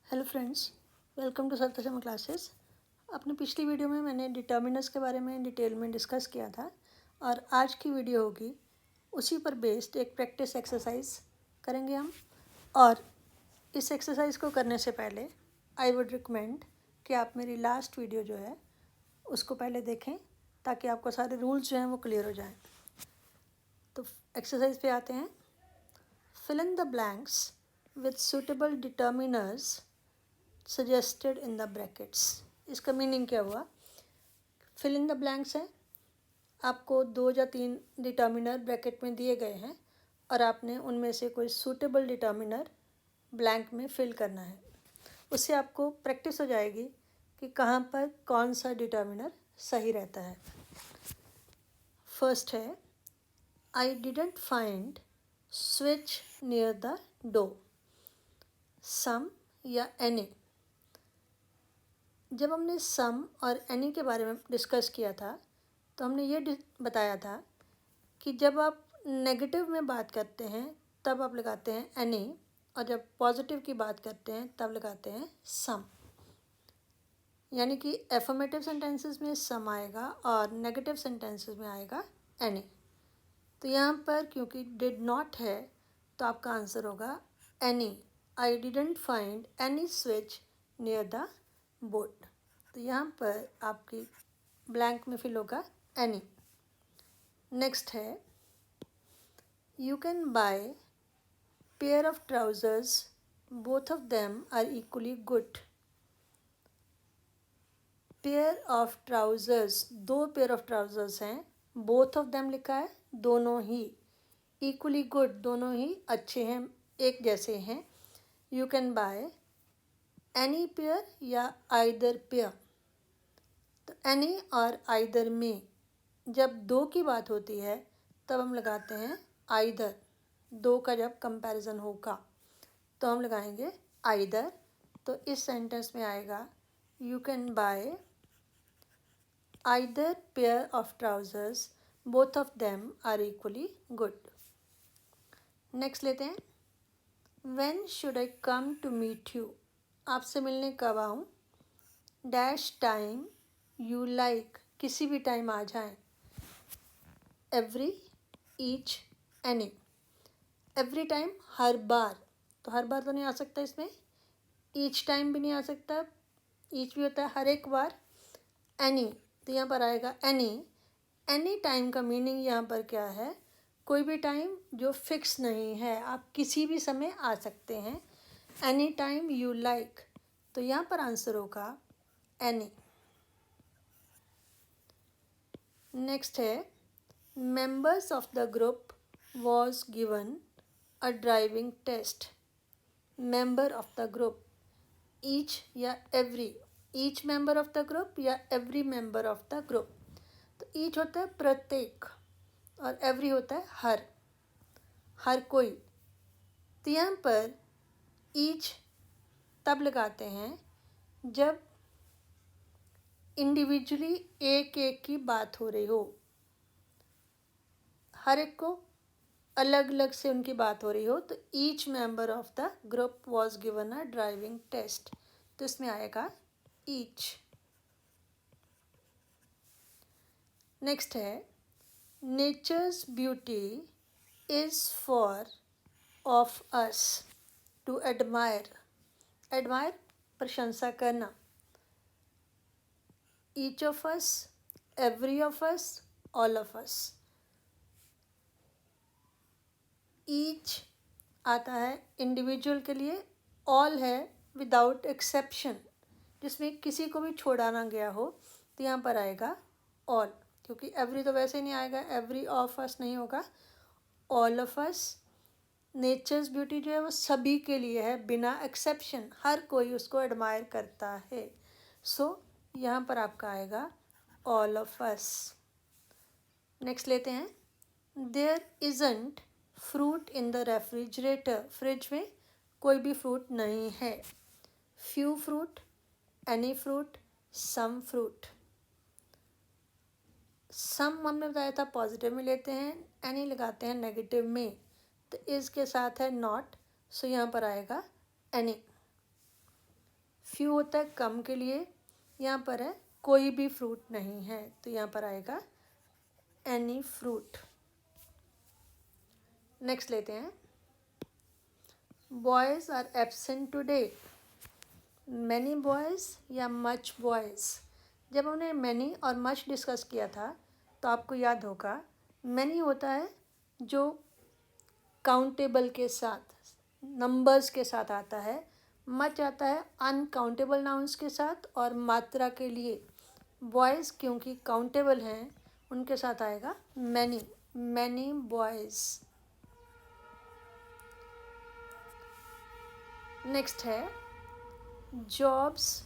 Hello friends, welcome to सत्य Sharma classes. अपनी पिछली वीडियो में मैंने डिटर्मिनर्स के बारे में डिटेल में डिस्कस किया था और आज की वीडियो होगी उसी पर बेस्ड एक प्रैक्टिस एक्सरसाइज करेंगे हम। और इस एक्सरसाइज को करने से पहले आई वुड रिकमेंड कि आप मेरी लास्ट वीडियो जो है उसको पहले देखें ताकि आपको सारे रूल्स जो हैं वो क्लियर हो जाएं। तो एक्सरसाइज पे आते हैं। Fill in the blanks with suitable determiners suggested in the brackets. इसका मीनिंग क्या हुआ? फिल इन द ब्लैंक्स है, आपको 2 या 3 डिटर्मिनर ब्रैकेट में दिए गए हैं और आपने उनमें से कोई सूटेबल डिटर्मिनर ब्लैंक में फिल करना है। उससे आपको प्रैक्टिस हो जाएगी कि कहाँ पर कौन सा डिटर्मिनर सही रहता है। फर्स्ट है, I didn't find switch near the door. Some या एनी। जब हमने सम और एनी के बारे में डिस्कस किया था तो हमने ये बताया था कि जब आप नेगेटिव में बात करते हैं तब आप लगाते हैं एनी, और जब पॉजिटिव की बात करते हैं तब लगाते हैं सम। यानी कि एफर्मेटिव सेंटेंसेस में सम आएगा और नेगेटिव सेंटेंसेस में आएगा एनी। तो यहाँ पर क्योंकि डिड नॉट है तो आपका आंसर होगा any. I didn't find any switch near the board. तो यहाँ पर आपकी ब्लैंक में फिल होगा एनी। नेक्स्ट है, you can buy pair of trousers, both of them are equally good. Pair of trousers, 2 pair of trousers हैं, both of them लिखा है, दोनों ही, इक्वली गुड, दोनों ही अच्छे हैं, एक जैसे हैं। You can by any pair या आइदर पेयर। तो एनी और आइदर में जब 2 की बात होती है तब हम लगाते हैं आइदर। 2 का जब कंपैरिजन होगा तो हम लगाएंगे आइदर। तो इस सेंटेंस में आएगा you can buy either pair of trousers, both of them are equally good. Next लेते हैं, when should I come to meet you. आपसे मिलने कब आऊँ? डैश टाइम यू लाइक, किसी भी टाइम आ जाएं। Every, each, any. Every time हर बार, तो हर बार तो नहीं आ सकता इसमें। ईच टाइम भी नहीं आ सकता, ईच भी होता है हर एक बार। एनी, तो यहाँ पर आएगा एनी। एनी टाइम का मीनिंग यहाँ पर क्या है? कोई भी टाइम जो फिक्स नहीं है, आप किसी भी समय आ सकते हैं। एनी टाइम यू लाइक, तो यहाँ पर आंसर होगा एनी। नेक्स्ट है, members of the group was given a driving test। member of the group, each या every, each member of the group या every member of the group। तो each होता है प्रत्येक और every होता है हर, हर कोई। तो यहाँ पर each तब लगाते हैं जब इंडिविजुअली एक एक की बात हो रही हो, हर एक को अलग अलग से उनकी बात हो रही हो। तो each member of the group was given a driving test, तो इसमें आएगा ईच। नेक्स्ट है, nature's beauty is for of us to admire. Admire प्रशंसा करना। Each of us, every of us, all of us. Each आता है individual के लिए, ऑल है विदाउट एक्सेप्शन, जिसमें किसी को भी छोड़ा ना गया हो, तो यहाँ पर आएगा ऑल। क्योंकि एवरी तो वैसे नहीं आएगा, एवरी ऑफ अस नहीं होगा, all of us. Nature's beauty जो है वो सभी के लिए है बिना एक्सेप्शन, हर कोई उसको एडमायर करता है। सो यहाँ पर आपका आएगा ऑल ऑफ अस। नेक्स्ट लेते हैं, there isn't fruit in the refrigerator. Fridge में कोई भी फ्रूट नहीं है। Few fruit, any fruit, some fruit. Some हमने बताया था पॉजिटिव में लेते हैं, एनी लगाते हैं नेगेटिव में। तो इसके साथ है नॉट, सो यहाँ पर आएगा एनी। फ्यू होता है कम के लिए, यहाँ पर है कोई भी फ्रूट नहीं है, तो यहाँ पर आएगा एनी फ्रूट। नेक्स्ट लेते हैं, boys are absent today, many boys या मच बॉयज़। जब हमने मैनी और मच डिस्कस किया था तो आपको याद होगा मैनी होता है जो काउंटेबल के साथ, नंबर्स के साथ आता है, मच आता है अनकाउंटेबल नाउन्स के साथ और मात्रा के लिए। बॉयज़ क्योंकि काउंटेबल हैं उनके साथ आएगा मैनी, मैनी बॉयज़। नेक्स्ट है, jobs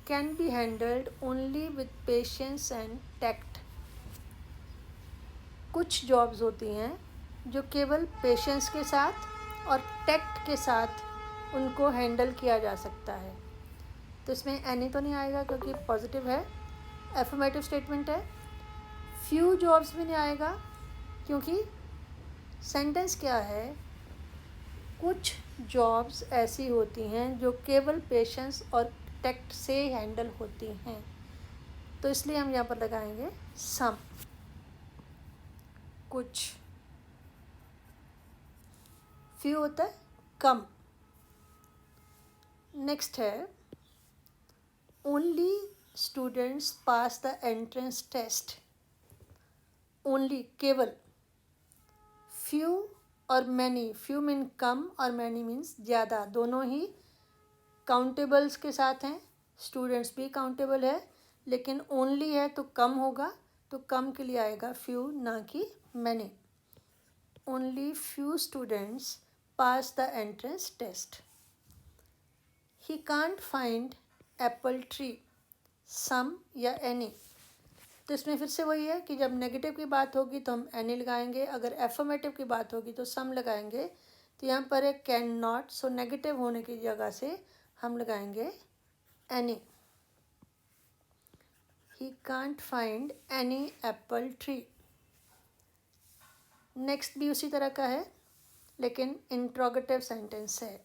can be handled only with patience and tact. कुछ जॉब्स होती हैं जो केवल पेशेंस के साथ और टैक्ट के साथ उनको हैंडल किया जा सकता है। तो इसमें एनी तो नहीं आएगा क्योंकि पॉजिटिव है, एफर्मेटिव स्टेटमेंट है। फ्यू जॉब्स भी नहीं आएगा क्योंकि सेंटेंस क्या है, कुछ जॉब्स ऐसी होती हैं जो केवल पेशेंस और टैक्ट से हैंडल होती हैं, तो इसलिए हम यहाँ पर लगाएंगे सम, कुछ। फ्यू होता है कम। नेक्स्ट है, only students pass the entrance test, only केवल। फ्यू और मैनी, फ्यू मीन कम और मैनी मीन्स ज़्यादा, दोनों ही काउंटेबल्स के साथ हैं, स्टूडेंट्स भी काउंटेबल है, लेकिन ओनली है तो कम होगा, तो कम के लिए आएगा फ्यू ना कि many. Only few students pass the entrance test. He can't find apple tree, some या एनी। तो इसमें फिर से वही है कि जब नेगेटिव की बात होगी तो हम एनी लगाएंगे, अगर एफर्मेटिव की बात होगी तो सम लगाएंगे। तो यहाँ पर है कैन नॉट, सो नेगेटिव होने की जगह से हम लगाएंगे any. He can't find any Apple tree. Next भी उसी तरह का है लेकिन इंट्रोगेटिव सेंटेंस है।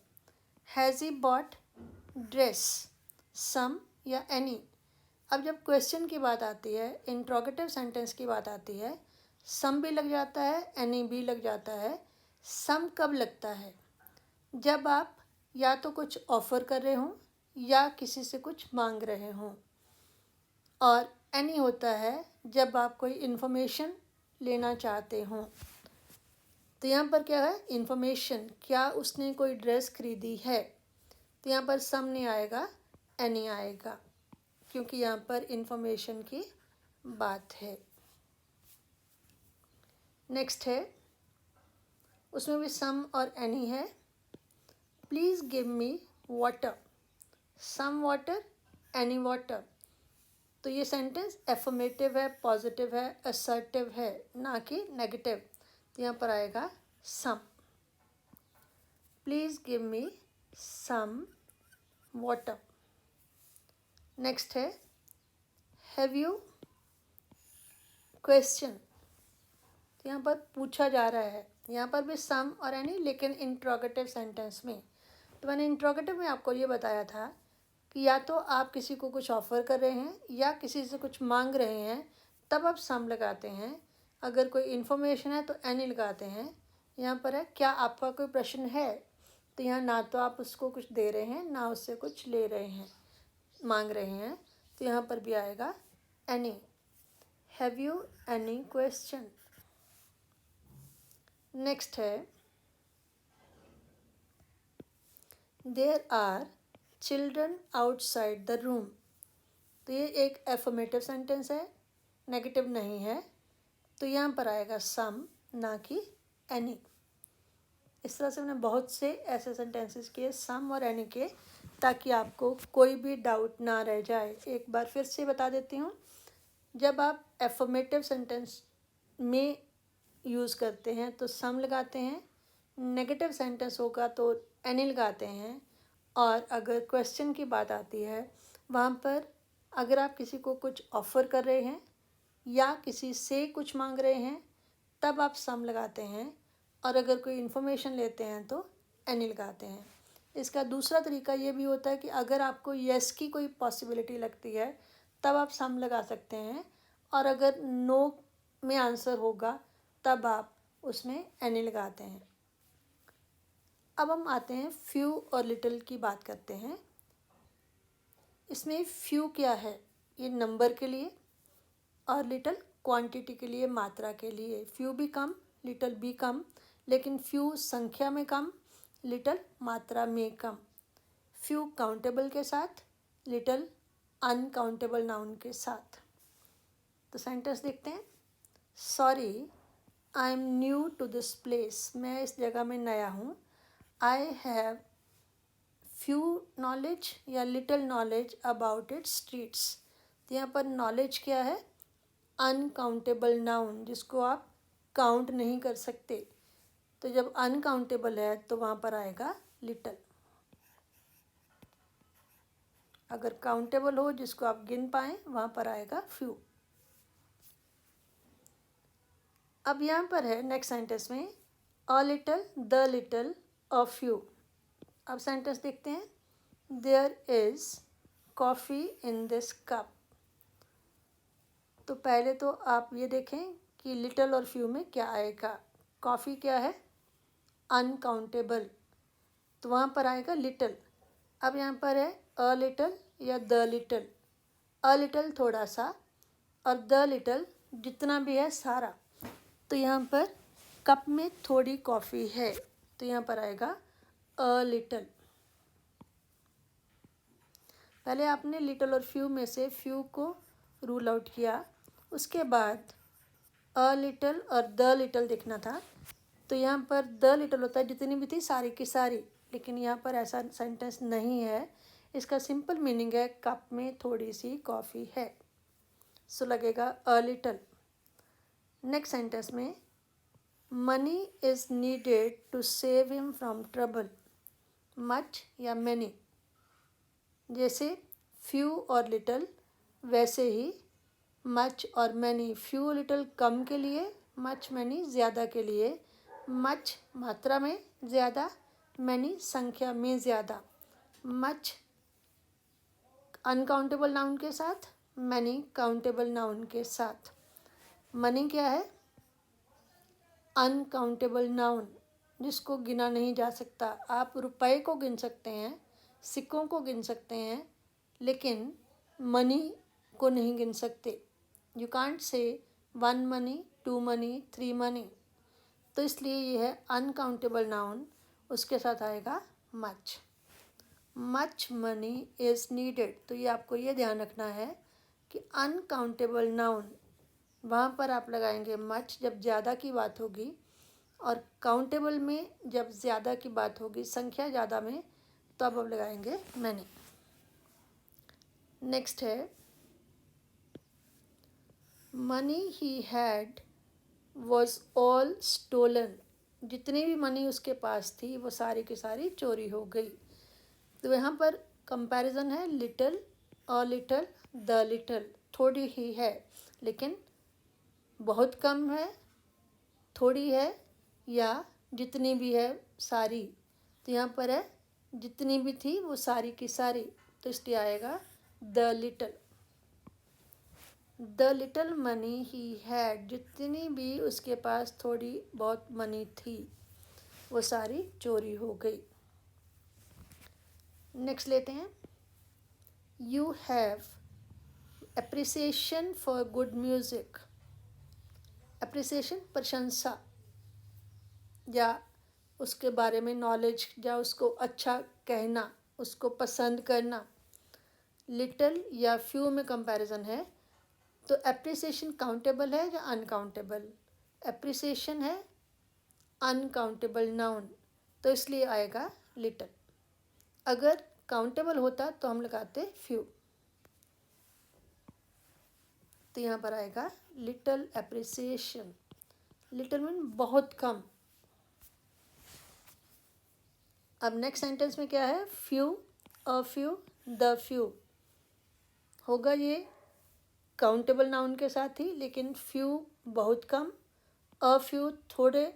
हैज़ ही बॉट ड्रेस, सम या एनी। अब जब क्वेश्चन की बात आती है, इंट्रोगेटिव सेंटेंस की बात आती है, सम भी लग जाता है, एनी भी लग जाता है। सम कब लगता है? जब आप या तो कुछ ऑफ़र कर रहे हों या किसी से कुछ मांग रहे हों। और एनी होता है जब आप कोई इन्फॉर्मेशन लेना चाहते हों। तो यहाँ पर क्या है, इन्फॉर्मेशन, क्या उसने कोई ड्रेस खरीदी है। तो यहाँ पर सम नहीं आएगा, एनी आएगा, क्योंकि यहाँ पर इन्फॉर्मेशन की बात है। नेक्स्ट है, उसमें भी सम और एनी है। Please give me water, some water, any water. तो ये सेंटेंस एफर्मेटिव है, पॉजिटिव है, असर्टिव है, ना कि नेगेटिव। तो यहाँ पर आएगा some. Please give me some water. Next है, हैव यू, क्वेश्चन। तो यहाँ पर पूछा जा रहा है, यहाँ पर भी सम और एनी, लेकिन इंट्रोगेटिव सेंटेंस में। तो मैंने इंट्रोगेटिव में आपको ये बताया था कि या तो आप किसी को कुछ ऑफ़र कर रहे हैं या किसी से कुछ मांग रहे हैं, तब आप सम लगाते हैं। अगर कोई इन्फॉर्मेशन है तो एनी लगाते हैं। यहाँ पर है, क्या आपका कोई प्रश्न है। तो यहाँ ना तो आप उसको कुछ दे रहे हैं, ना उससे कुछ ले रहे हैं, मांग रहे हैं। तो यहाँ पर भी आएगा any. Have you any question. Next है, there are children outside the room. तो ये एक एफर्मेटिव सेंटेंस है, नेगेटिव नहीं है, तो यहाँ पर आएगा सम, ना कि एनी। इस तरह से मैंने बहुत से ऐसे सेंटेंसेस किए सम और एनी के, ताकि आपको कोई भी डाउट ना रह जाए। एक बार फिर से बता देती हूँ, जब आप एफर्मेटिव सेंटेंस में यूज़ करते हैं तो सम लगाते हैं, नेगेटिव सेंटेंस होगा तो एनी लगाते हैं, और अगर क्वेश्चन की बात आती है वहाँ पर अगर आप किसी को कुछ ऑफ़र कर रहे हैं या किसी से कुछ मांग रहे हैं तब आप सम लगाते हैं, और अगर कोई इन्फॉर्मेशन लेते हैं तो एनी लगाते हैं। इसका दूसरा तरीका ये भी होता है कि अगर आपको यस की कोई पॉसिबिलिटी लगती है तब आप सम लगा सकते हैं, और अगर नो में आंसर होगा तब आप उसमें एनी लगाते हैं। अब हम आते हैं फ्यू और लिटिल की बात करते हैं। इसमें फ्यू क्या है, ये नंबर के लिए, और लिटिल क्वांटिटी के लिए, मात्रा के लिए। फ्यू भी कम, लिटिल भी कम, लेकिन फ्यू संख्या में कम, लिटिल मात्रा में कम। फ्यू काउंटेबल के साथ, लिटिल अनकाउंटेबल नाउन के साथ। तो सेंटेंस देखते हैं। Sorry, I am new to this place. मैं इस जगह में नया हूँ। आई हैव फ्यू नॉलेज या little knowledge about its streets. तो यहाँ पर नॉलेज क्या है, अनकाउंटेबल नाउन, जिसको आप काउंट नहीं कर सकते। तो जब अनकाउंटेबल है तो वहाँ पर आएगा लिटिल। अगर काउंटेबल हो, जिसको आप गिन पाएँ, वहाँ पर आएगा फ्यू। अब यहाँ पर है नेक्स्ट सेंटेंस में a little, the little, a few. अब सेंटेंस देखते हैं। There is coffee in this cup. तो पहले तो आप ये देखें कि लिटिल और फ्यू में क्या आएगा। कॉफ़ी क्या है, अनकाउंटेबल, तो वहाँ पर आएगा लिटिल। अब यहाँ पर है अ लिटिल या द लिटिल। अ लिटिल थोड़ा सा, और द लिटिल जितना भी है सारा। तो यहाँ पर कप में थोड़ी कॉफ़ी है, तो यहाँ पर आएगा अ लिटिल। पहले आपने लिटिल और फ्यू में से फ्यू को रूल आउट किया, उसके बाद अ लिटिल और द लिटिल देखना था। तो यहाँ पर द लिटिल होता है जितनी भी थी सारी की सारी, लेकिन यहाँ पर ऐसा सेंटेंस नहीं है। इसका सिंपल मीनिंग है कप में थोड़ी सी कॉफ़ी है, सो लगेगा अ लिटिल। नेक्स्ट सेंटेंस में money is needed to save him from trouble. Much या मैनी, जैसे फ्यू और लिटिल, वैसे ही मच और मैनी। फ्यू लिटिल कम के लिए, मच मैनी ज़्यादा के लिए। मच मात्रा में ज़्यादा, मैनी संख्या में ज़्यादा। मच अनकाउंटेबल नाउन के साथ, मैनी काउंटेबल नाउन के साथ। मनी क्या है, अनकाउंटेबल नाउन, जिसको गिना नहीं जा सकता। आप रुपए को गिन सकते हैं, सिक्कों को गिन सकते हैं, लेकिन मनी को नहीं गिन सकते। You can't say 1 money, 2 money, 3 money. तो इसलिए ये है अनकाउंटेबल नाउन, उसके साथ आएगा much. Much money is needed. तो ये आपको ये ध्यान रखना है कि अनकाउंटेबल नाउन, वहाँ पर आप लगाएंगे मच जब ज़्यादा की बात होगी, और काउंटेबल में जब ज़्यादा की बात होगी, संख्या ज़्यादा में, तब आप लगाएंगे मैनी। नेक्स्ट है money he had was all stolen. जितनी भी मनी उसके पास थी वो सारी की सारी चोरी हो गई। तो यहाँ पर कंपैरिजन है लिटिल और लिटिल, द लिटिल। थोड़ी ही है, लेकिन बहुत कम है, थोड़ी है, या जितनी भी है सारी। तो यहाँ पर है जितनी भी थी वो सारी की सारी, तो इसलिए आएगा the little. The little money he had, जितनी भी उसके पास थोड़ी बहुत मनी थी वो सारी चोरी हो गई। नेक्स्ट लेते हैं। You have appreciation for good music. Appreciation प्रशंसा, या उसके बारे में नॉलेज, या उसको अच्छा कहना, उसको पसंद करना। लिटिल या फ्यू में कंपैरिजन है, तो एप्रिसिएशन काउंटेबल है या अनकाउंटेबल? एप्रिसिएशन है अनकाउंटेबल नाउन, तो इसलिए आएगा लिटिल। अगर काउंटेबल होता तो हम लगाते फ्यू। तो यहाँ पर आएगा लिटिल एप्रिसिएशन। लिटिल मीन बहुत कम। अब नेक्स्ट सेंटेंस में क्या है, few, a few, the few. होगा ये काउंटेबल नाउन के साथ ही, लेकिन फ्यू बहुत कम, अ फ्यू थोड़े,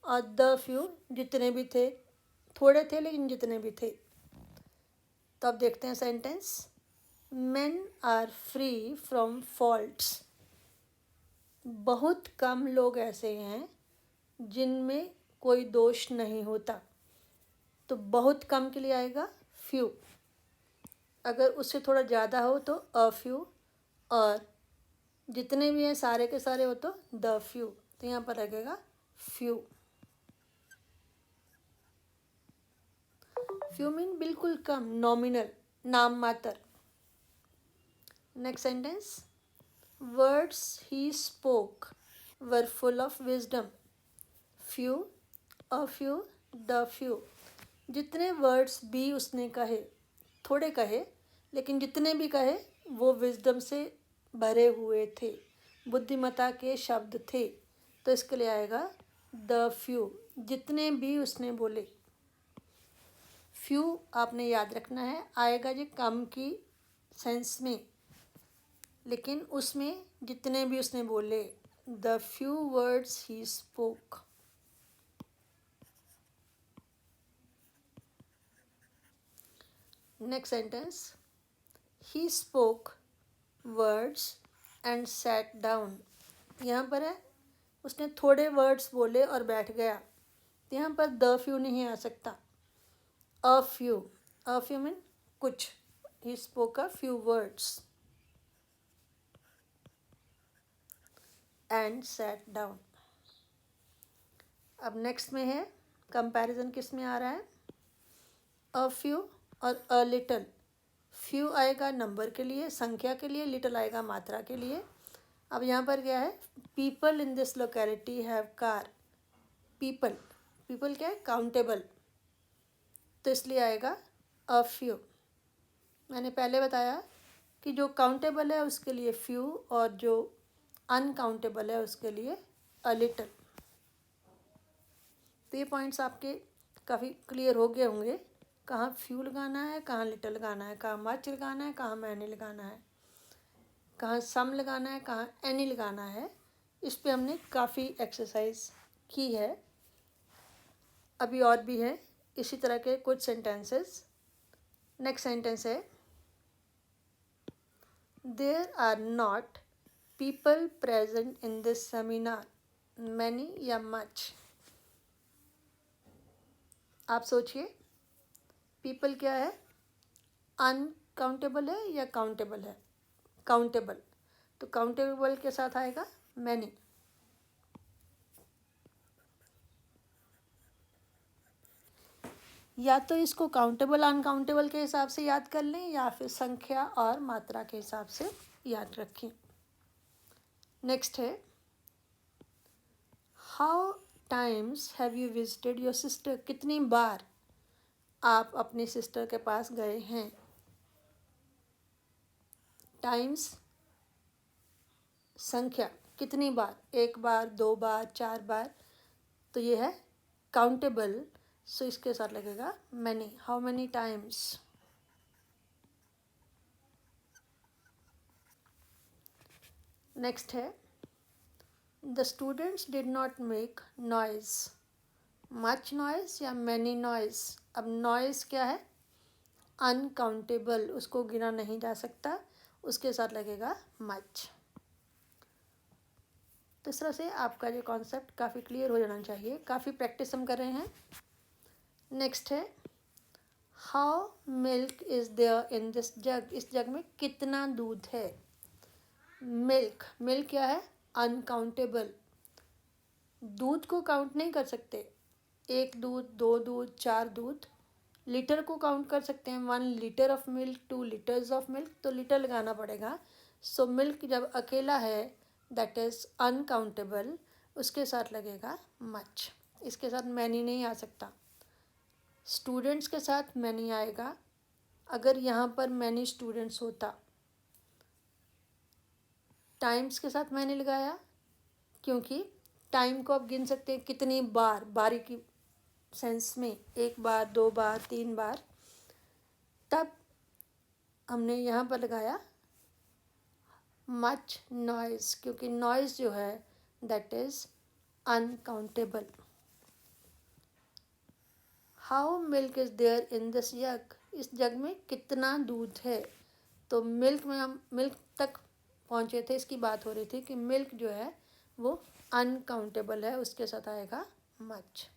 और द फ्यू जितने भी थे, थोड़े थे लेकिन जितने भी थे। तो अब देखते हैं sentence. Men are free from faults. बहुत कम लोग ऐसे हैं जिनमें कोई दोष नहीं होता। तो बहुत कम के लिए आएगा फ्यू। अगर उससे थोड़ा ज़्यादा हो तो अ फ्यू, और जितने भी हैं सारे के सारे हो तो द फ्यू। तो यहाँ पर लगेगा फ्यू। फ्यू मीन बिल्कुल कम, नॉमिनल, नाम मात्र। Next sentence. Words he spoke were full of wisdom. Few, a few, the few. जितने वर्ड्स भी उसने कहे, थोड़े कहे, लेकिन जितने भी कहे वो विजडम से भरे हुए थे, बुद्धिमत्ता के शब्द थे। तो इसके लिए आएगा द फ्यू, जितने भी उसने बोले। फ्यू आपने याद रखना है, आएगा जी कम की सेंस में, लेकिन उसमें जितने भी उसने बोले। The few words he spoke. Next sentence. He spoke words and sat down. यहाँ पर है उसने थोड़े वर्ड्स बोले और बैठ गया। तो यहाँ पर द फ्यू नहीं आ सकता, a few. A few mean कुछ। He spoke a few words and sat down. अब नेक्स्ट में है कंपैरिजन, किस में आ रहा है? अ फ्यू और अ लिटल। फ्यू आएगा नंबर के लिए, संख्या के लिए, लिटल आएगा मात्रा के लिए। अब यहाँ पर क्या है? People in this locality have car. People, people क्या है? काउंटेबल। तो इसलिए आएगा अ फ्यू। मैंने पहले बताया कि जो काउंटेबल है उसके लिए फ्यू, और जो अनकाउंटेबल है उसके लिए अ लिटल। तो ये पॉइंट्स आपके काफ़ी क्लियर हो गए होंगे, कहाँ फ्यू लगाना है, कहाँ लिटल लगाना है, कहाँ मच लगाना है, कहाँ मैनी लगाना है, कहाँ सम लगाना है, कहाँ एनी लगाना है। इस पे हमने काफ़ी एक्सरसाइज की है। अभी और भी है इसी तरह के कुछ सेंटेंसेस। नेक्स्ट सेंटेंस है, there are not people present in this seminar. Many या मच? आप सोचिए, पीपल क्या है? अनकाउंटेबल है या काउंटेबल है? काउंटेबल। तो काउंटेबल के साथ आएगा मैनी। या तो इसको काउंटेबल अनकाउंटेबल के हिसाब से याद कर लें, या फिर संख्या और मात्रा के हिसाब से याद रखें। नेक्स्ट है, how times have you visited your sister. कितनी बार आप अपनी सिस्टर के पास गए हैं? टाइम्स संख्या, कितनी बार? एक बार, दो बार, चार बार। तो ये है काउंटेबल, सो इसके साथ लगेगा many. How many times. Next है, the students did not make noise. Much noise या मैनी नॉइज? अब नॉइज क्या है? अनकाउंटेबल, उसको गिना नहीं जा सकता, उसके साथ लगेगा मच। तो इस तरह से आपका ये कॉन्सेप्ट काफ़ी क्लियर हो जाना चाहिए। काफ़ी प्रैक्टिस हम कर रहे हैं। नेक्स्ट है, how milk is there in this jug. इस जग में कितना दूध है? मिल्क, मिल्क क्या है? अनकाउंटेबल। दूध को काउंट नहीं कर सकते, एक दूध, दो दूध, चार दूध। लीटर को काउंट कर सकते हैं, 1 litre of milk, 2 litres of milk, तो लीटर लगाना पड़ेगा। सो मिल्क जब अकेला है, दैट इज़ अनकाउंटेबल, उसके साथ लगेगा मच। इसके साथ मैनी नहीं आ सकता। स्टूडेंट्स के साथ मैनी आएगा अगर यहाँ पर मैनी स्टूडेंट्स होता। टाइम्स के साथ मैंने लगाया क्योंकि टाइम को आप गिन सकते हैं कितनी बार, बारी की सेंस में, एक बार, दो बार, तीन बार। तब हमने यहाँ पर लगाया मच नॉइज़, क्योंकि नॉइज़ जो है that is uncountable. How milk is there in this jug. इस जग में कितना दूध है। तो मिल्क में हम मिल्क तक पहुँचे थे, इसकी बात हो रही थी कि मिल्क जो है वो अनकाउंटेबल है, उसके साथ आएगा मच।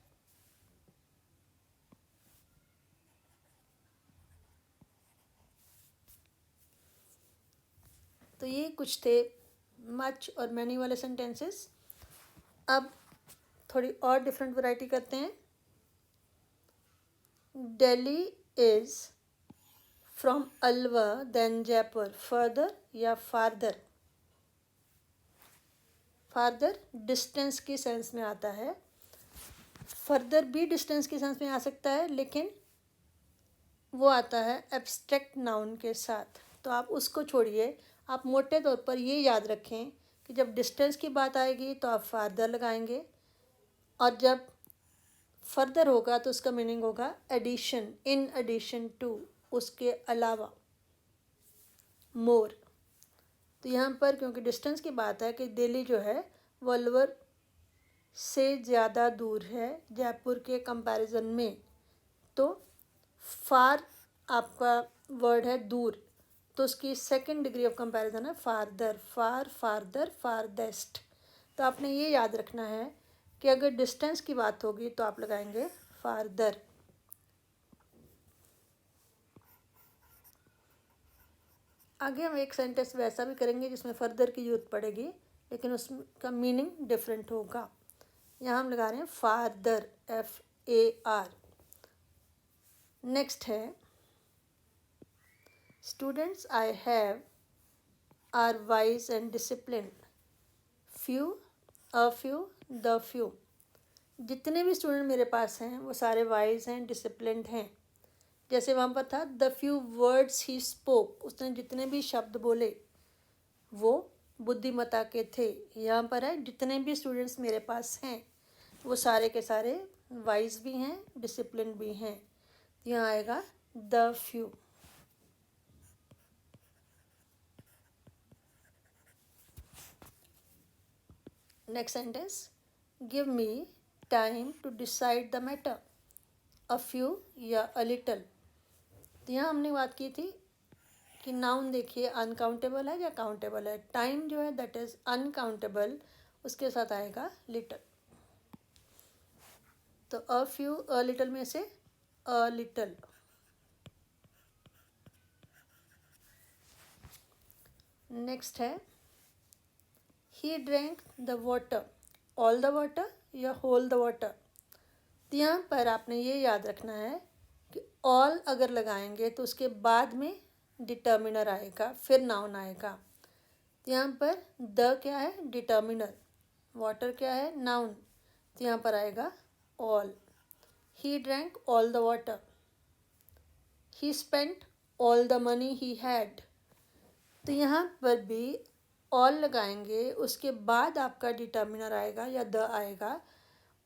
तो ये कुछ थे मच और मैनी वाले सेंटेंसेस। अब थोड़ी और डिफरेंट वैरायटी करते हैं। Delhi is from Alwar then Jaipur, further या फारदर। फारदर डिस्टेंस की सेंस में आता है, फर्दर भी डिस्टेंस की सेंस में आ सकता है, लेकिन वो आता है एब्स्ट्रैक्ट नाउन के साथ। तो आप उसको छोड़िए, आप मोटे तौर पर ये याद रखें कि जब डिस्टेंस की बात आएगी तो आप फारदर लगाएंगे, और जब फर्दर होगा तो उसका मीनिंग होगा एडिशन, इन एडिशन टू, उसके अलावा, मोर। तो यहाँ पर क्योंकि डिस्टेंस की बात है कि दिल्ली जो है वो अलवर से ज़्यादा दूर है जयपुर के कंपैरिजन में, तो फार आपका वर्ड है दूर, तो उसकी सेकंड डिग्री ऑफ कंपैरिजन है फारदर, फार, फारदर, फारदेस्ट। तो आपने ये याद रखना है कि अगर डिस्टेंस की बात होगी तो आप लगाएंगे फारदर। आगे हम एक सेंटेंस वैसा भी करेंगे जिसमें फर्दर की जरूरत पड़ेगी, लेकिन उसका मीनिंग डिफरेंट होगा। यहाँ हम लगा रहे हैं फादर, FAR। नेक्स्ट है students I have are wise and discipline, few, a few, the few. जितने भी स्टूडेंट मेरे पास हैं वो सारे वाइज हैं, डिसिप्लिन्ड हैं। जैसे वहाँ पर था the few words he spoke, उसने जितने भी शब्द बोले वो बुद्धिमत्ता के थे। यहाँ पर है जितने भी स्टूडेंट्स मेरे पास हैं वो सारे के सारे वाइज भी हैं, डिसिप्लिन भी हैं। यहाँ आएगा the few. Next sentence, give me time to decide the matter, a few या अ लिटल। तो यहाँ हमने बात की थी कि नाउन देखिए अनकाउंटेबल है या काउंटेबल है। टाइम जो है दैट इज़ अनकाउंटेबल, उसके साथ आएगा लिटल। तो अ फ्यू, अ लिटल में से अ लिटल। नेक्स्ट है ही drank the water, all the water या होल द वाटर। तो यहाँ पर आपने ये याद रखना है कि ऑल अगर लगाएंगे तो उसके बाद में डिटर्मिनर आएगा, फिर नाउन आएगा। तो यहाँ पर द क्या है, डिटर्मिनर, वाटर क्या है, नाउन। तो यहाँ पर आएगा all. He drank all the water, he spent all the money he had. तो यहाँ पर भी ऑल लगाएंगे, उसके बाद आपका डिटर्मिनर आएगा या द आएगा,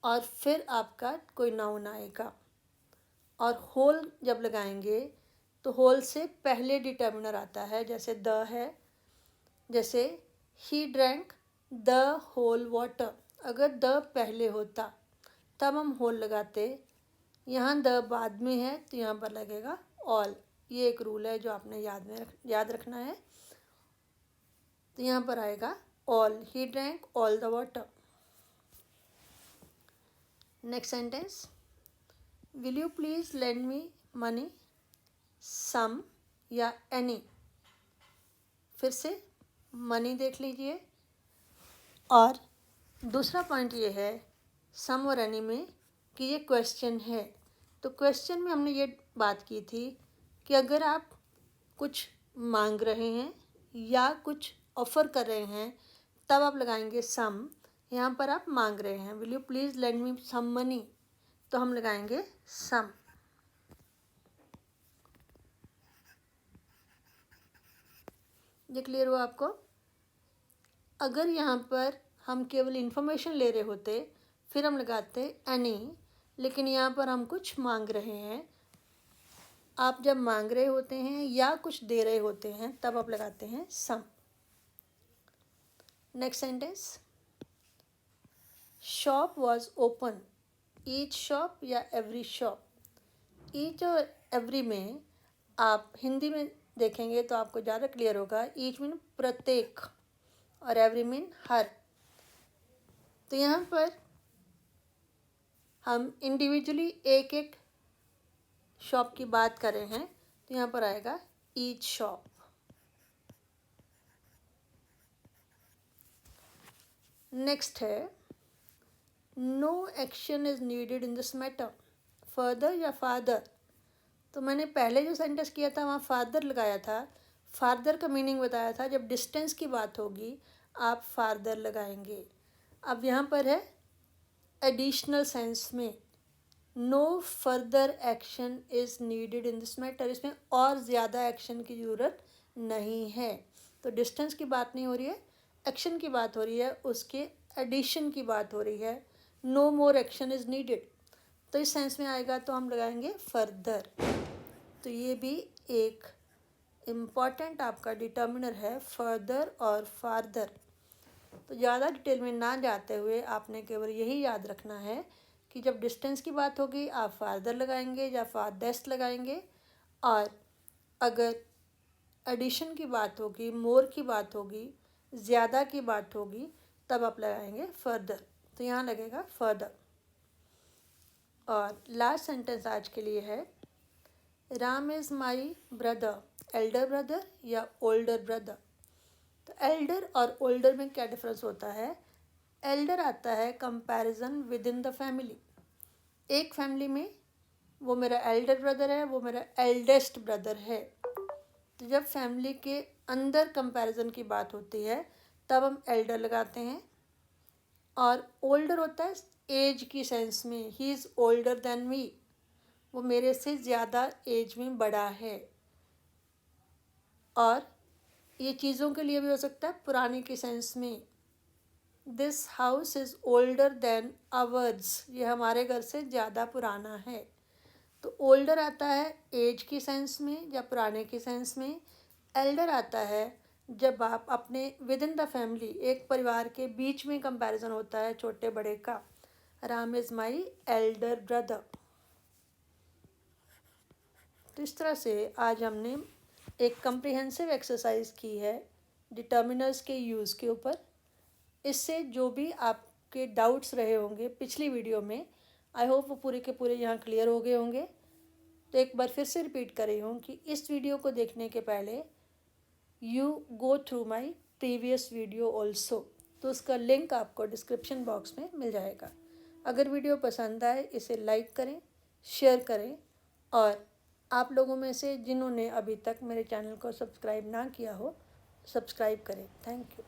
और फिर आपका कोई नाउन आएगा। और होल जब लगाएंगे तो होल से पहले डिटर्मिनर आता है, जैसे द है, जैसे ही ड्रैंक द होल वाटर। अगर द पहले होता तब हम होल लगाते, यहाँ द बाद में है तो यहाँ पर लगेगा ऑल। ये एक रूल है जो आपने याद रखना है। तो यहाँ पर आएगा all, he drank all the water. Next sentence, will you please lend me money, some या एनी। फिर से मनी देख लीजिए, और दूसरा पॉइंट ये है सम और एनी में कि ये क्वेश्चन है। तो क्वेश्चन में हमने ये बात की थी कि अगर आप कुछ मांग रहे हैं या कुछ ऑफ़र कर रहे हैं तब आप लगाएंगे सम। यहाँ पर आप मांग रहे हैं, will you please lend me some money, तो हम लगाएंगे सम। ये क्लियर हुआ आपको? अगर यहाँ पर हम केवल इन्फॉर्मेशन ले रहे होते फिर हम लगाते एनी, लेकिन यहाँ पर हम कुछ मांग रहे हैं। आप जब मांग रहे होते हैं या कुछ दे रहे होते हैं तब आप लगाते हैं some. Next sentence, shop was open, each shop या एवरी शॉप। ईच और एवरी में आप हिंदी में देखेंगे तो आपको ज़्यादा क्लियर होगा। ईच मीन प्रत्येक और एवरी मीन हर। तो यहाँ पर हम इंडिविजुअली एक एक शॉप की बात कर रहे हैं, तो यहाँ पर आएगा ईच शॉप। नेक्स्ट है no action is needed in this matter, further या फादर। तो मैंने पहले जो सेंटेंस किया था वहाँ फादर लगाया था, फादर का मीनिंग बताया था। जब डिस्टेंस की बात होगी आप फादर लगाएंगे। अब यहाँ पर है एडिशनल सेंस में, no further action is needed in this matter, इसमें और ज़्यादा एक्शन की ज़रूरत नहीं है। तो डिस्टेंस की बात नहीं हो रही है, एक्शन की बात हो रही है, उसके एडिशन की बात हो रही है। No more action is needed, तो इस सेंस में आएगा तो हम लगाएंगे फर्दर। तो ये भी एक इम्पॉर्टेंट आपका डिटर्मिनर है, फर्दर और फार्दर। तो ज़्यादा डिटेल में ना जाते हुए आपने केवल यही याद रखना है कि जब डिस्टेंस की बात होगी आप फार्दर लगाएंगे या फारदेस्ट लगाएंगे, और अगर एडिशन की बात होगी, मोर की बात होगी, ज़्यादा की बात होगी, तब आप लगाएंगे फर्दर। तो यहाँ लगेगा फर्दर। और लास्ट सेंटेंस आज के लिए है Ram is my brother, Elder brother या ओल्डर ब्रदर। तो एल्डर और ओल्डर में क्या डिफरेंस होता है? एल्डर आता है comparison with in the family. एक फैमिली में वो मेरा एल्डर ब्रदर है, वो मेरा एल्डेस्ट ब्रदर है। तो जब फैमिली के अंदर कंपैरिजन की बात होती है तब हम एल्डर लगाते हैं। और ओल्डर होता है एज की सेंस में, he is older than me, वो मेरे से ज़्यादा एज में बड़ा है। और ये चीज़ों के लिए भी हो सकता है पुराने की सेंस में, this house is older than hours, ये हमारे घर से ज़्यादा पुराना है। तो ओल्डर आता है एज की सेंस में या पुराने की सेंस में। एल्डर आता है जब आप अपने विद इन द फैमिली, एक परिवार के बीच में कंपैरिजन होता है छोटे बड़े का। Ram is my elder brother. तो इस तरह से आज हमने एक कम्प्रिहेंसिव एक्सरसाइज की है डिटर्मिनर्स के यूज़ के ऊपर। इससे जो भी आपके डाउट्स रहे होंगे पिछली वीडियो में, आई होप वो पूरे के पूरे यहाँ क्लियर हो गए होंगे। तो एक बार फिर से रिपीट कर रही हूँ कि इस वीडियो को देखने के पहले you go through my previous video also, तो उसका लिंक आपको डिस्क्रिप्शन बॉक्स में मिल जाएगा। अगर वीडियो पसंद आए इसे लाइक करें, शेयर करें, और आप लोगों में से जिन्होंने अभी तक मेरे चैनल को सब्सक्राइब ना किया हो, सब्सक्राइब करें। Thank you.